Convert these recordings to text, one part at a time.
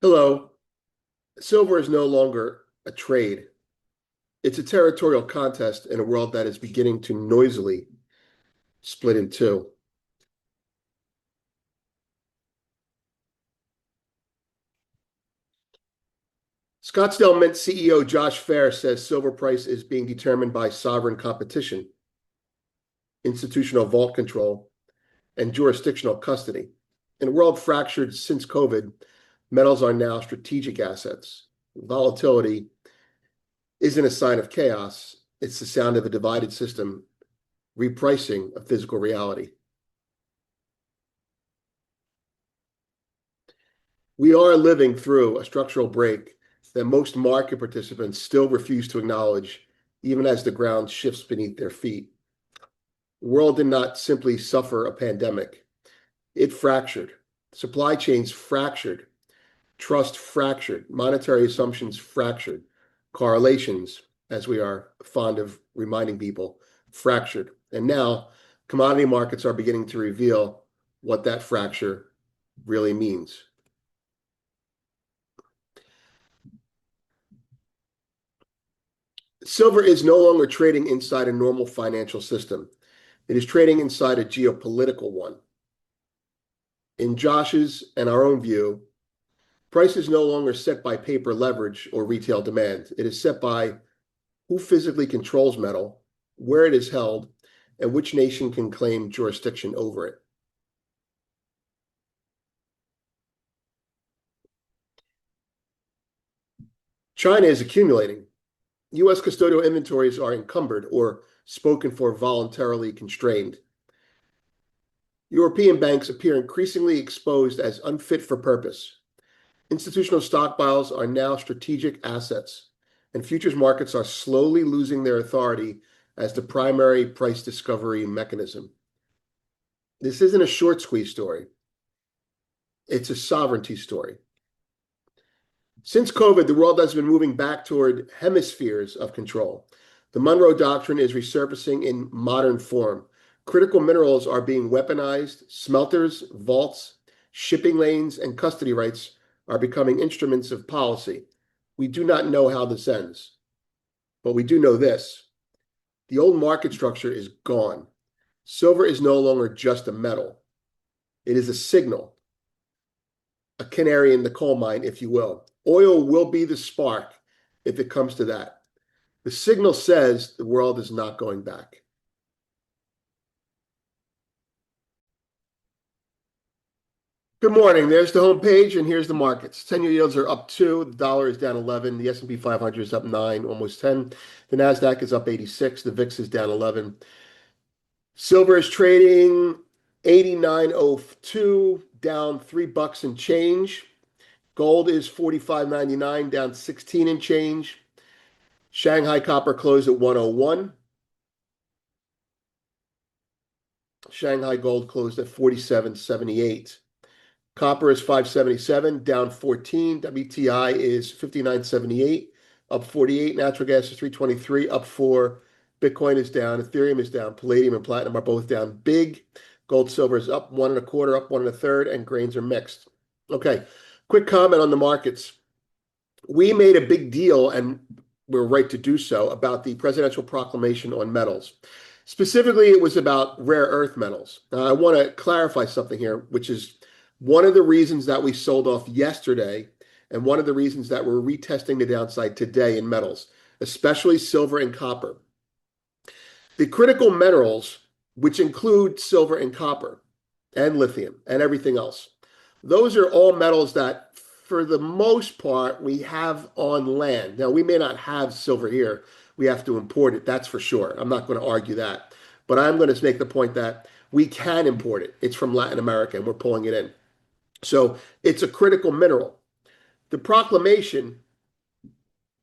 Hello. Silver is no longer a trade. It's a territorial contest in a world that is beginning to noisily split in two. Scottsdale Mint CEO Josh Fair says silver price is being determined by sovereign competition, institutional vault control, and jurisdictional custody. In a world fractured since COVID, metals are now strategic assets. Volatility isn't a sign of chaos, it's the sound of a divided system repricing a physical reality. We are living through a structural break that most market participants still refuse to acknowledge, even as the ground shifts beneath their feet. The world did not simply suffer a pandemic, it fractured. Supply chains fractured, trust fractured, monetary assumptions fractured, correlations, as we are fond of reminding people, fractured. And now commodity markets are beginning to reveal what that fracture really means. Silver is no longer trading inside a normal financial system. It is trading inside a geopolitical one. In Josh's and our own view, price is no longer set by paper leverage or retail demand. It is set by who physically controls metal, where it is held, and which nation can claim jurisdiction over it. China is accumulating. U.S. custodial inventories are encumbered or spoken for voluntarily constrained. European banks appear increasingly exposed as unfit for purpose. Institutional stockpiles are now strategic assets, and futures markets are slowly losing their authority as the primary price discovery mechanism. This isn't a short squeeze story. It's a sovereignty story. Since COVID, the world has been moving back toward hemispheres of control. The Monroe Doctrine is resurfacing in modern form. Critical minerals are being weaponized. Smelters, vaults, shipping lanes, and custody rights are becoming instruments of policy. We do not know how this ends, but we do know this. The old market structure is gone. Silver is no longer just a metal. It is a signal, a canary in the coal mine, if you will. Oil will be the spark if it comes to that. The signal says the world is not going back. Good morning. There's the homepage, and here's the markets. 10-year yields are up 2. The dollar is down 11. The S&P 500 is up 9, almost 10. The Nasdaq is up 86. The VIX is down 11. Silver is trading 89.02, down $3 and change. Gold is 45.99, down 16 and change. Shanghai copper closed at 101. Shanghai gold closed at 47.78. Copper is 577, down 14. WTI is 59.78, up 48. Natural gas is 323, up 4. Bitcoin is down. Ethereum is down. Palladium and platinum are both down big. Gold, silver is up 1.25, up 1.33, and grains are mixed. Okay, quick comment on the markets. We made a big deal, and we're right to do so, about the presidential proclamation on metals. Specifically, it was about rare earth metals. Now, I want to clarify something here, which is one of the reasons that we sold off yesterday, and one of the reasons that we're retesting the downside today in metals, especially silver and copper. The critical minerals, which include silver and copper and lithium and everything else, those are all metals that, for the most part, we have on land. Now, we may not have silver here. We have to import it, that's for sure. I'm not going to argue that. But I'm going to make the point that we can import it. It's from Latin America, and we're pulling it in. So it's a critical mineral. The proclamation,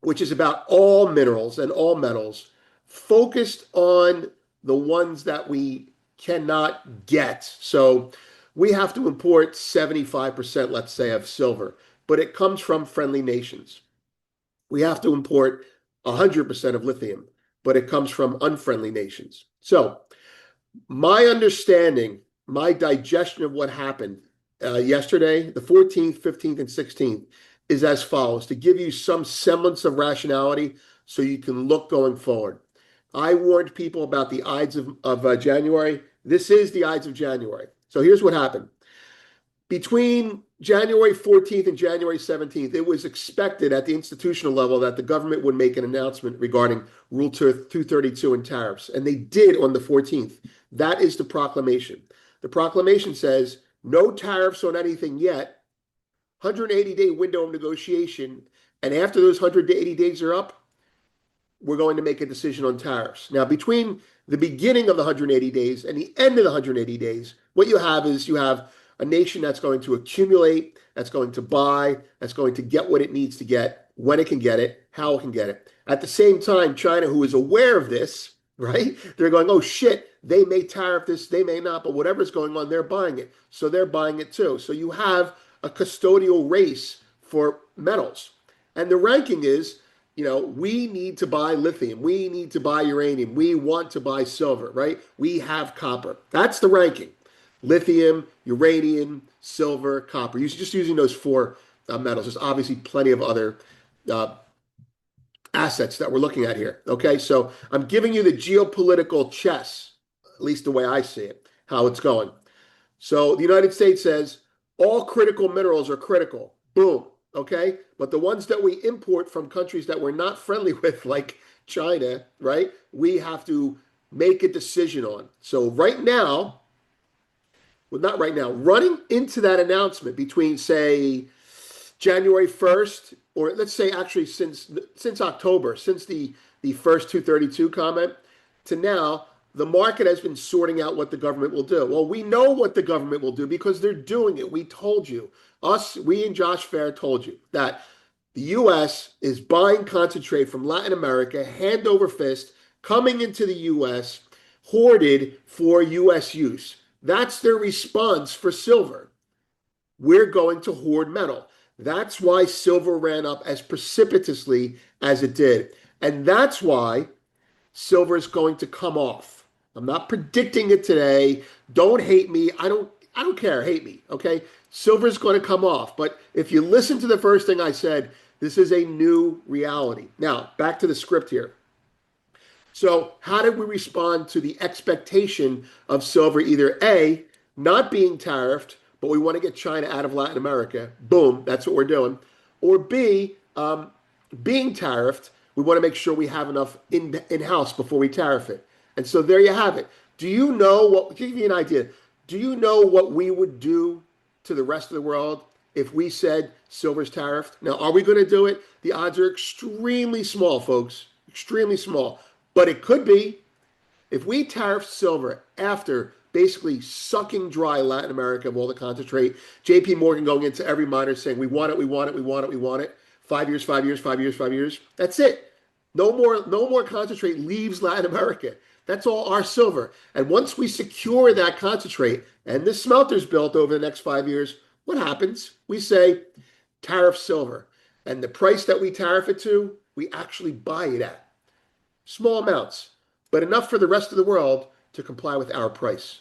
which is about all minerals and all metals, focused on the ones that we cannot get. So we have to import 75%, let's say, of silver, but it comes from friendly nations. We have to import 100% of lithium, but it comes from unfriendly nations. So my understanding, my digestion of what happened yesterday, the 14th, 15th, and 16th, is as follows to give you some semblance of rationality so you can look going forward. I warned people about the Ides of January. This is the Ides of January. So here's what happened. Between January 14th and January 17th, it was expected at the institutional level that the government would make an announcement regarding Rule 232 and tariffs. And they did on the 14th. That is the proclamation. The proclamation says no tariffs on anything yet, 180-day window of negotiation. And after those 180 days are up, we're going to make a decision on tariffs. Now, between the beginning of the 180 days and the end of the 180 days, what you have is you have a nation that's going to accumulate, that's going to buy, that's going to get what it needs to get, when it can get it, how it can get it. At the same time, China, who is aware of this, right? They're going, oh shit, they may tariff this, they may not, but whatever's going on, they're buying it. So they're buying it too. So you have a custodial race for metals. And the ranking is, we need to buy lithium. We need to buy uranium. We want to buy silver, right? We have copper. That's the ranking. Lithium, uranium, silver, copper. You're just using those four metals. There's obviously plenty of other uh, assets that we're looking at here. Okay, so I'm giving you the geopolitical chess, at least the way I see it, how it's going. So the United States says all critical minerals are critical. Boom. Okay. But the ones that we import from countries that we're not friendly with, like China, right? We have to make a decision on. So right now, well, not right now, running into that announcement between, say, January 1st, or let's say actually since October, since the first 232 comment to now, the market has been sorting out what the government will do. Well, we know what the government will do because they're doing it. We told you. We and Josh Fair told you that the US is buying concentrate from Latin America, hand over fist, coming into the US, hoarded for US use. That's their response for silver. We're going to hoard metal. That's why silver ran up as precipitously as it did. And that's why silver is going to come off. I'm not predicting it today. Don't hate me. I don't care. Hate me. Okay. Silver is going to come off. But if you listen to the first thing I said, this is a new reality. Now, back to the script here. So, how did we respond to the expectation of silver either A, not being tariffed, but we want to get China out of Latin America? Boom, that's what we're doing. Or B, being tariffed, we want to make sure we have enough in-house before we tariff it. And so there you have it. Do you know what, to give you an idea, do you know what we would do to the rest of the world if we said silver's tariffed? Now, are we going to do it? The odds are extremely small, folks, extremely small. But it could be if we tariff silver after basically sucking dry Latin America of all the concentrate, JP Morgan going into every miner saying, we want it, we want it, we want it, we want it. 5 years, 5 years, 5 years, 5 years. That's it. No more concentrate leaves Latin America. That's all our silver. And once we secure that concentrate and the smelter's built over the next 5 years, what happens? We say tariff silver. And the price that we tariff it to, we actually buy it at. Small amounts, but enough for the rest of the world to comply with our price.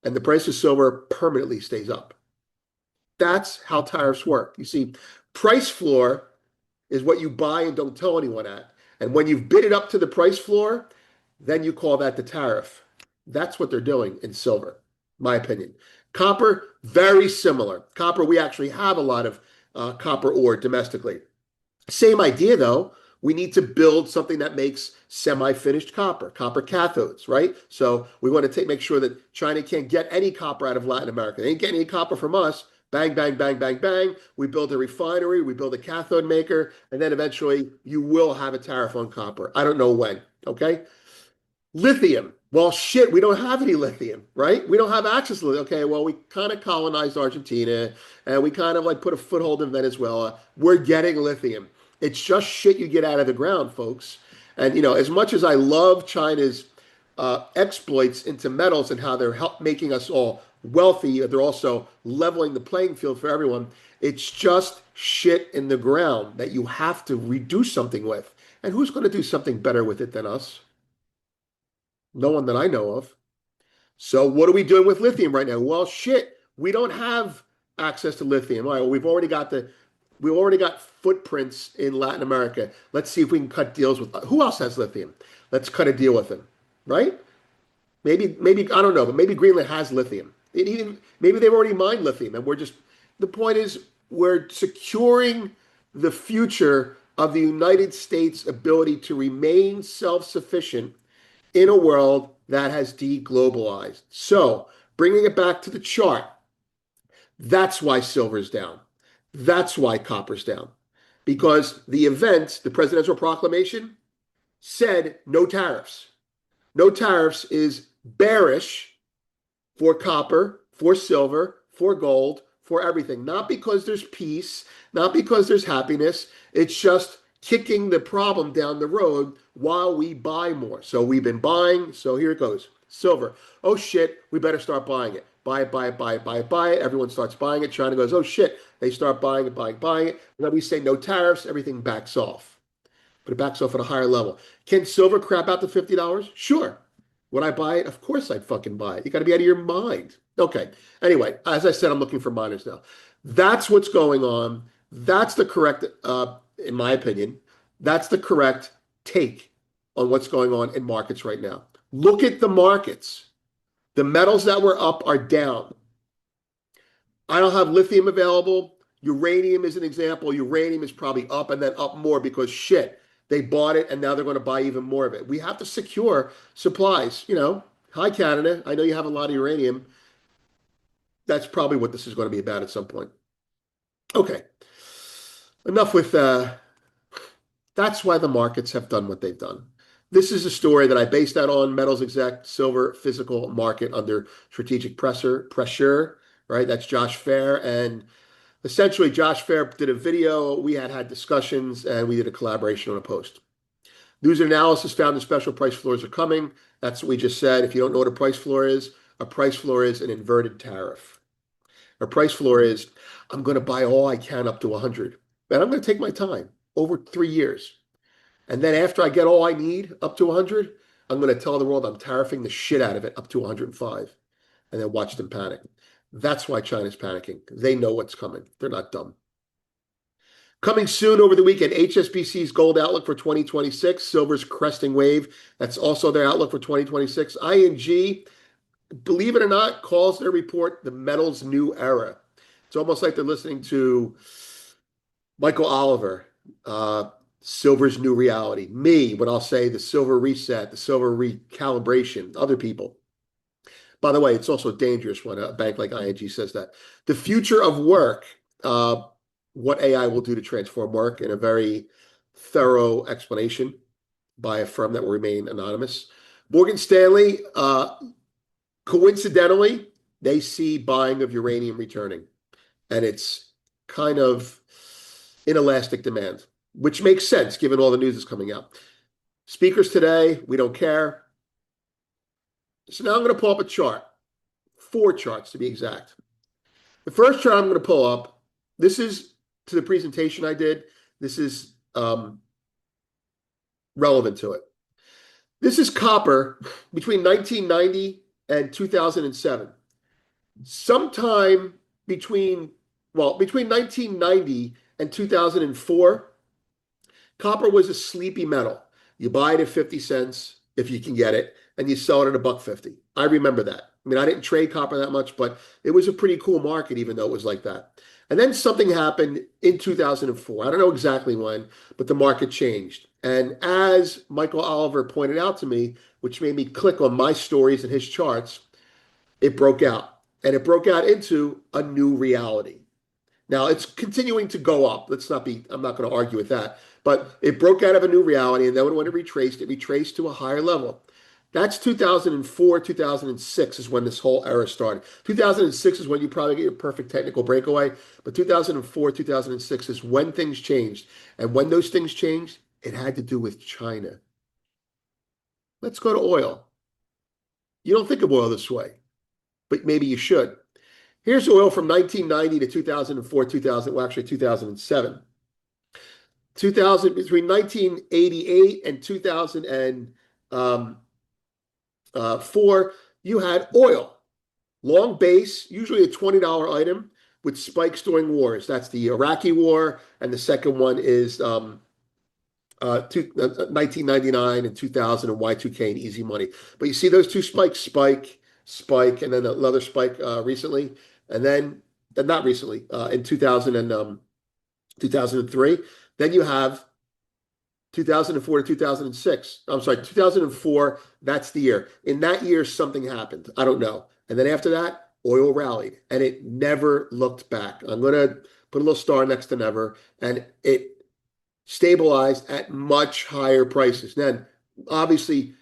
And the price of silver permanently stays up. That's how tariffs work. You see, price floor is what you buy and don't tell anyone at. And when you've bid it up to the price floor, then you call that the tariff. That's what they're doing in silver, my opinion. Copper, very similar. Copper, we actually have a lot of copper ore domestically. Same idea, though. We need to build something that makes semi-finished copper cathodes, right? So we want to make sure that China can't get any copper out of Latin America. They ain't getting any copper from us. Bang, bang, bang, bang, bang. We build a refinery, we build a cathode maker, and then eventually you will have a tariff on copper. I don't know when, okay? Lithium. Well, shit, we don't have any lithium, right? We don't have access to it. Okay, well, we kind of colonized Argentina and we kind of like put a foothold in Venezuela. We're getting lithium. It's just shit you get out of the ground, folks. And, as much as I love China's exploits into metals and how they're making us all wealthy, they're also leveling the playing field for everyone. It's just shit in the ground that you have to redo something with. And who's going to do something better with it than us? No one that I know of. So what are we doing with lithium right now? Well, shit, we don't have access to lithium. All right, well, we've already got footprints in Latin America. Let's see if we can cut deals with who else has lithium. Let's cut a deal with them, right? Maybe I don't know, but maybe Greenland has lithium. Maybe they've already mined lithium, and we're just the point is we're securing the future of the United States' ability to remain self-sufficient in a world that has deglobalized. So, bringing it back to the chart, that's why silver's down. That's why copper's down. Because the event, the presidential proclamation, said no tariffs. No tariffs is bearish for copper, for silver, for gold, for everything. Not because there's peace, not because there's happiness. It's just kicking the problem down the road while we buy more. So we've been buying. So here it goes. Silver. Oh shit, we better start buying it. Buy it, buy it, buy it, buy it, buy it. Everyone starts buying it. China goes, oh shit. They start buying it, buying, buying it. And then we say no tariffs, everything backs off. But it backs off at a higher level. Can silver crap out to $50? Sure. Would I buy it? Of course I'd fucking buy it. You got to be out of your mind. Okay. Anyway, as I said, I'm looking for miners now. That's what's going on. That's the correct, in my opinion, that's the correct take on what's going on in markets right now. Look at the markets. The metals that were up are down. I don't have lithium available. Uranium is an example. Uranium is probably up and then up more because shit, they bought it and now they're going to buy even more of it. We have to secure supplies. Hi, Canada. I know you have a lot of uranium. That's probably what this is going to be about at some point. Okay. Enough with that's why the markets have done what they've done. This is a story that I based that on Metals Exec, Silver Physical Market under Strategic Pressure, right? That's Josh Fair. And essentially, Josh Fair did a video. We had discussions, and we did a collaboration on a post. News and analysis found the special price floors are coming. That's what we just said. If you don't know what a price floor is an inverted tariff. A price floor is, I'm going to buy all I can up to 100. And I'm going to take my time over 3 years. And then after I get all I need up to 100, I'm going to tell the world I'm tariffing the shit out of it up to 105. And then watch them panic. That's why China's panicking. They know what's coming. They're not dumb. Coming soon over the weekend, HSBC's gold outlook for 2026, silver's cresting wave. That's also their outlook for 2026. ING, believe it or not, calls their report the metal's new era. It's almost like they're listening to Michael Oliver, silver's new reality. Me, when I'll say the silver reset, the silver recalibration, other people. By the way, it's also dangerous when a bank like ING says that. The future of work, what AI will do to transform work in a very thorough explanation by a firm that will remain anonymous. Morgan Stanley, coincidentally, they see buying of uranium returning. And it's kind of inelastic demand, which makes sense given all the news that's coming out. Speakers today, we don't care. So now I'm going to pull up a chart, 4 charts to be exact. The first chart I'm going to pull up, this is to the presentation I did. This is relevant to it. This is copper between 1990 and 2007. Sometime between 1990 and 2004, copper was a sleepy metal. You buy it at 50 cents if you can get it, and you sell it at $1.50. I remember that. I mean, I didn't trade copper that much, but it was a pretty cool market, even though it was like that. And then something happened in 2004. I don't know exactly when, but the market changed. And as Michael Oliver pointed out to me, which made me click on my stories and his charts, it broke out. And it broke out into a new reality. Now, it's continuing to go up. I'm not going to argue with that. But it broke out of a new reality, and then when it retraced to a higher level. That's 2004, 2006 is when this whole era started. 2006 is when you probably get your perfect technical breakaway. But 2004, 2006 is when things changed. And when those things changed, it had to do with China. Let's go to oil. You don't think of oil this way, but maybe you should. Here's oil from 1990 to 2004, 2007. Between 1988 and 2004, you had oil. Long base, usually a $20 item. with spikes during wars. That's the Iraqi war, and the second one is 1999 and 2000 and Y2K and Easy Money. But you see those two spikes, spike, and then another spike recently, and then not recently in 2000 and 2003. Then you have 2004 to 2006. I'm sorry, 2004. That's the year. In that year, something happened. I don't know. And then after that, oil rallied, and it never looked back. I'm gonna put a little star next to never, and it stabilized at much higher prices. Then, obviously,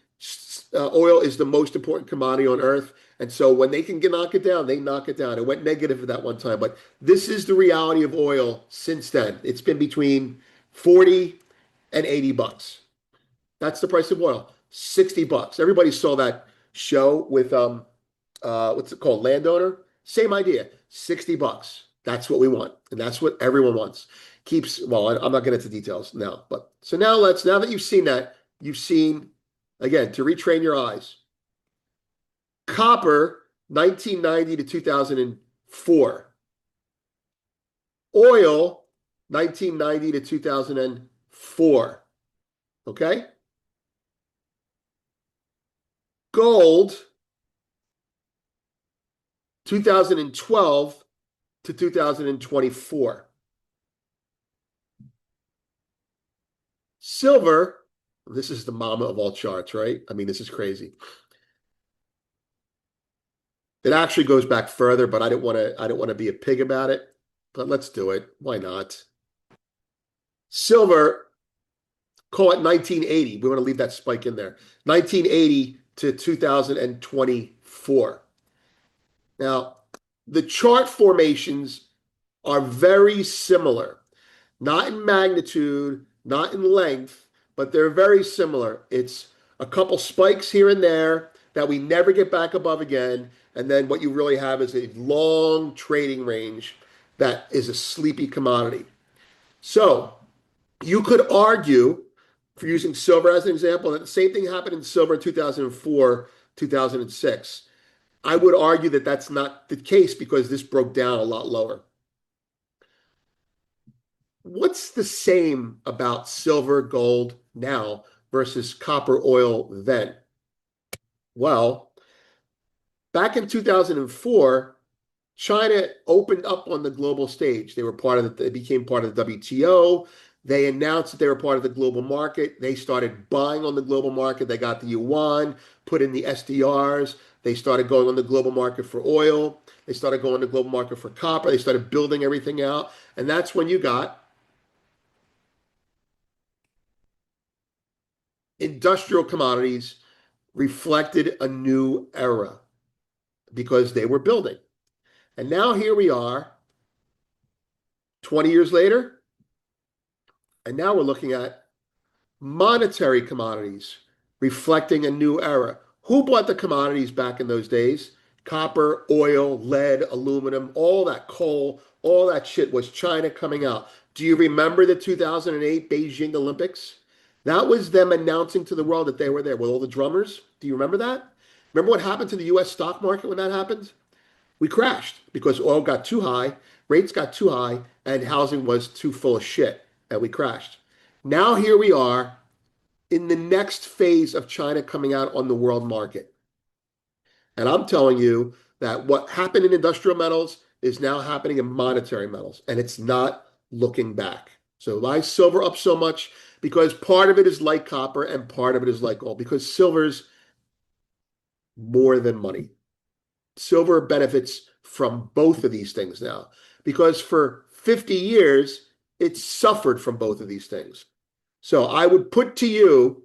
oil is the most important commodity on earth. And so when they can knock it down, they knock it down. It went negative at that one time. But this is the reality of oil since then. It's been between 40 and 80 bucks. That's the price of oil. 60 bucks. Everybody saw that show with what's it called? Landowner. Same idea. 60 bucks. That's what we want. And that's what everyone wants. Well, I'm not getting into details now, but so now that you've seen that, you've seen, again, to retrain your eyes. Copper, 1990 to 2004. Oil, 1990 to 2004. Okay? Gold, 2012 to 2024. Silver, this is the mama of all charts, right? I mean, this is crazy. It actually goes back further, but I don't want to be a pig about it. But let's do it. Why not? Silver, call it 1980. We want to leave that spike in there. 1980 to 2024. Now, the chart formations are very similar. Not in magnitude, not in length, but they're very similar. It's a couple spikes here and there that we never get back above again. And then what you really have is a long trading range that is a sleepy commodity. So you could argue, for using silver as an example, that the same thing happened in silver in 2004, 2006. I would argue that that's not the case because this broke down a lot lower. What's the same about silver, gold now versus copper, oil then? Well, back in 2004, China opened up on the global stage. They became part of the WTO. They announced that they were part of the global market. They started buying on the global market. They got the yuan, put in the SDRs. They started going on the global market for oil. They started going on the global market for copper. They started building everything out. And that's when you got industrial commodities reflected a new era because they were building. And now here we are, 20 years later, and now we're looking at monetary commodities reflecting a new era. Who bought the commodities back in those days? Copper, oil, lead, aluminum, all that coal, all that shit was China coming out. Do you remember the 2008 Beijing Olympics? That was them announcing to the world that they were there with all the drummers. Do you remember that? Remember what happened to the US stock market when that happened? We crashed because oil got too high, rates got too high, and housing was too full of shit, and we crashed. Now here we are in the next phase of China coming out on the world market. And I'm telling you that what happened in industrial metals is now happening in monetary metals, and it's not looking back. So why is silver up so much? Because part of it is like copper and part of it is like gold, because silver's more than money. Silver benefits from both of these things now, because for 50 years, it suffered from both of these things. So I would put to you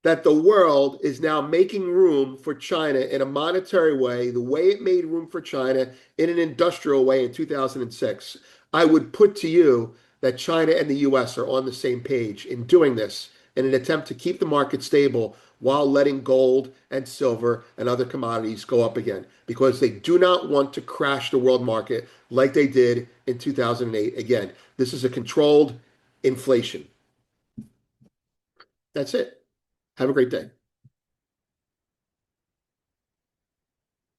that the world is now making room for China in a monetary way, the way it made room for China in an industrial way in 2006. I would put to you that China and the US are on the same page in doing this in an attempt to keep the market stable while letting gold and silver and other commodities go up again, because they do not want to crash the world market like they did in 2008. Again, this is a controlled inflation. That's it. Have a great day.